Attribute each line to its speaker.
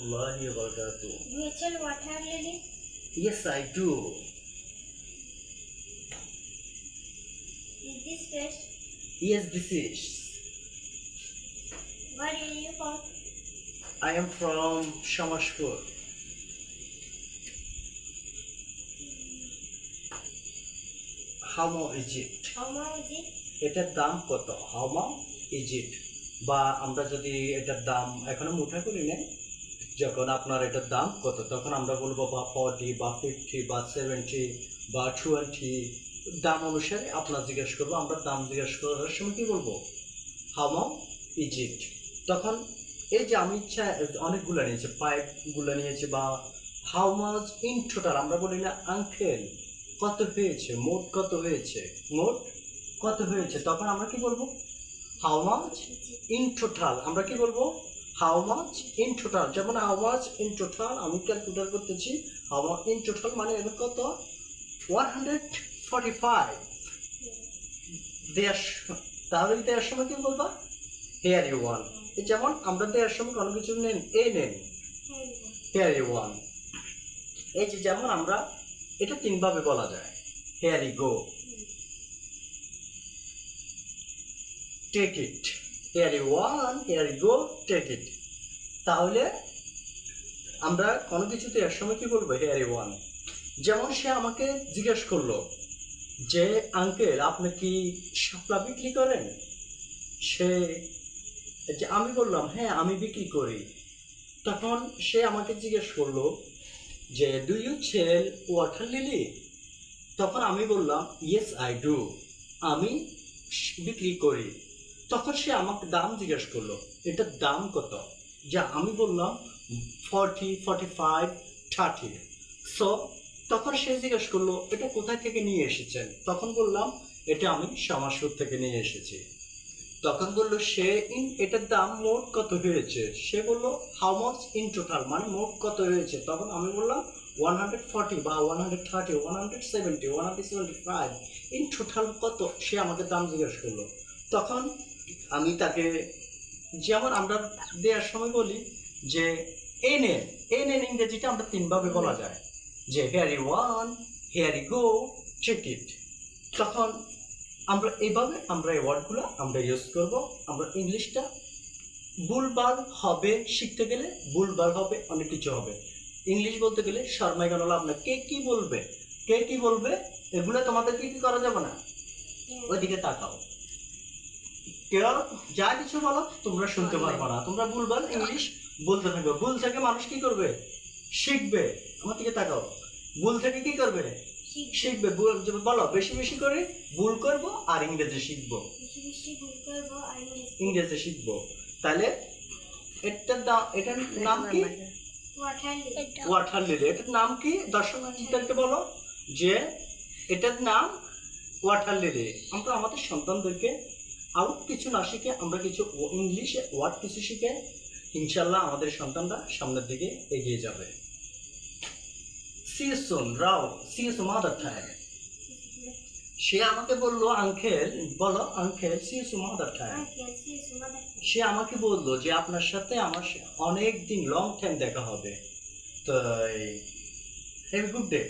Speaker 1: warahmatullahi wabarakatuh.
Speaker 2: Do you sell water lily?
Speaker 1: Yes, I do.
Speaker 2: Is this fresh?
Speaker 1: Yes, this is.
Speaker 2: Where are you from?
Speaker 1: I am from Shamashpur. How much is it?
Speaker 2: How much is it?
Speaker 1: এটার দাম কত? How much is it? বা আমরা যদি এটার দাম এখনো মুঠা করি না, যখন আপনার এটার দাম কত তখন আমরা বলবো বা 40 বা 50 বা 70 বা 20 দাম অনুসারে আপনার জিজ্ঞেস করবো। আমরা দাম জিজ্ঞেস করার সময় কি বলবো? How much is it. তখন এই যে আমি ইচ্ছা অনেকগুলো নিয়েছি, পাইপগুলো নিয়েছি বা হাউ মাচ ইন টোটাল আমরা বলি না আঙ্কেল কত হয়েছে, মোট কত হয়েছে, মোট কত হয়েছে, তখন আমরা কি বলবো? How much in total. আমরা কি বলবো? How much in total. যেমন হাউ মাচ ইন টোটাল আমি ক্যালকুলেট করতেছি, হাউ মাচ ইন টোটাল মানে এবার কত? 145 দেড়। তাহলে দেওয়ার সময় কি বলবা? Here you one. যেমন আমরা দেওয়ার সময় কোনো কিছু নেন, এ নেন, হেয়ার ইউ ওয়ান। এই যে যেমন আমরা এটা তিনভাবে বলা যায়, here you go, take it, here you one, here you go, take it. তাহলে আমরা কোনো কিছুতে এর সময় কি বলবো? Here you one. যেমন সে আমাকে জিজ্ঞেস করলো যে আঙ্কেল আপনি কি শাপলা বিক্রি করেন? সে যে আমি বললাম হ্যাঁ আমি বিক্রি করি। তখন সে আমাকে জিজ্ঞেস করলো যে do you sell water lily? তখন আমি বললাম ইয়েস আই ডু, আমি বিক্রি করি। তখন সে আমাকে দাম জিজ্ঞেস করলো, এটার দাম কত? যা আমি বললাম 40, 45, 30। সো তখন সে জিজ্ঞেস করলো এটা কোথায় থেকে নিয়ে এসেছেন? তখন বললাম এটা আমি শামাসপুর থেকে নিয়ে এসেছি। তখন বললো সে এটার দাম মোট কত হয়েছে? সে বললো হাউ মাচ ইন টোটাল মানে মোট কত হয়েছে। তখন আমি বললাম 140 বা 130, 170, 175 ইন টোটাল কত? সে আমাকে দাম জিজ্ঞেস করলো। তখন আমি তাকে যেমন আমরা দেওয়ার সময় বলি যে এ নেন, এ নেন ইংরেজিটা আমরা তিনভাবে বলা যায় যে here you one, here you go, check it. তখন আমরা এইভাবে আমরা এই ওয়ার্ডগুলো আমরা ইউজ করব। আমরা ইংলিশটা ভুলভাল হবে শিখতে গেলে, ভুলভাল হবে অনেক কিছু হবে। ইংলিশ বলতে গেলে শর্মাই কেন লাভ না, কে কি বলবে, কে কি বলবে এগুলো তোমাদের কি করা যাবে না। ওইদিকে তাকাও, কেউ যা কিছু বলো তোমরা শুনতে পারবো না, তোমরা ভুলভাল ইংলিশ বলতে থাকবে। ভুল থেকে মানুষ কি করবে? শিখবে। আমার দিকে তাকাও, ভুল থেকে কি করবে? শিখবে। বলো বেশি বেশি করে ভুল করব আর ইংরেজি শিখবো, ইংরেজি শিখবো। তাহলে এটার নাম কি? Water lily. এটার নাম কি? দর্শকদেরকে বলো যে এটার নাম ওয়াটার লিলি। আমরা আমাদের সন্তানদেরকে আউট কিছু না শিখে আমরা কিছু ইংলিশে ওয়ার্ড কিছু শিখে ইনশাল্লাহ আমাদের সন্তানরা সামনের দিকে এগিয়ে যাবে। See you soon, Rao. See you some other time. সে আমাকে বললো আঙ্কেল, বলো uncle see you some other time. সে আমাকে বললো যে আপনার সাথে আমার অনেক দিন লং টাইম দেখা হবে। তো হ্যাভ এ গুড ডে।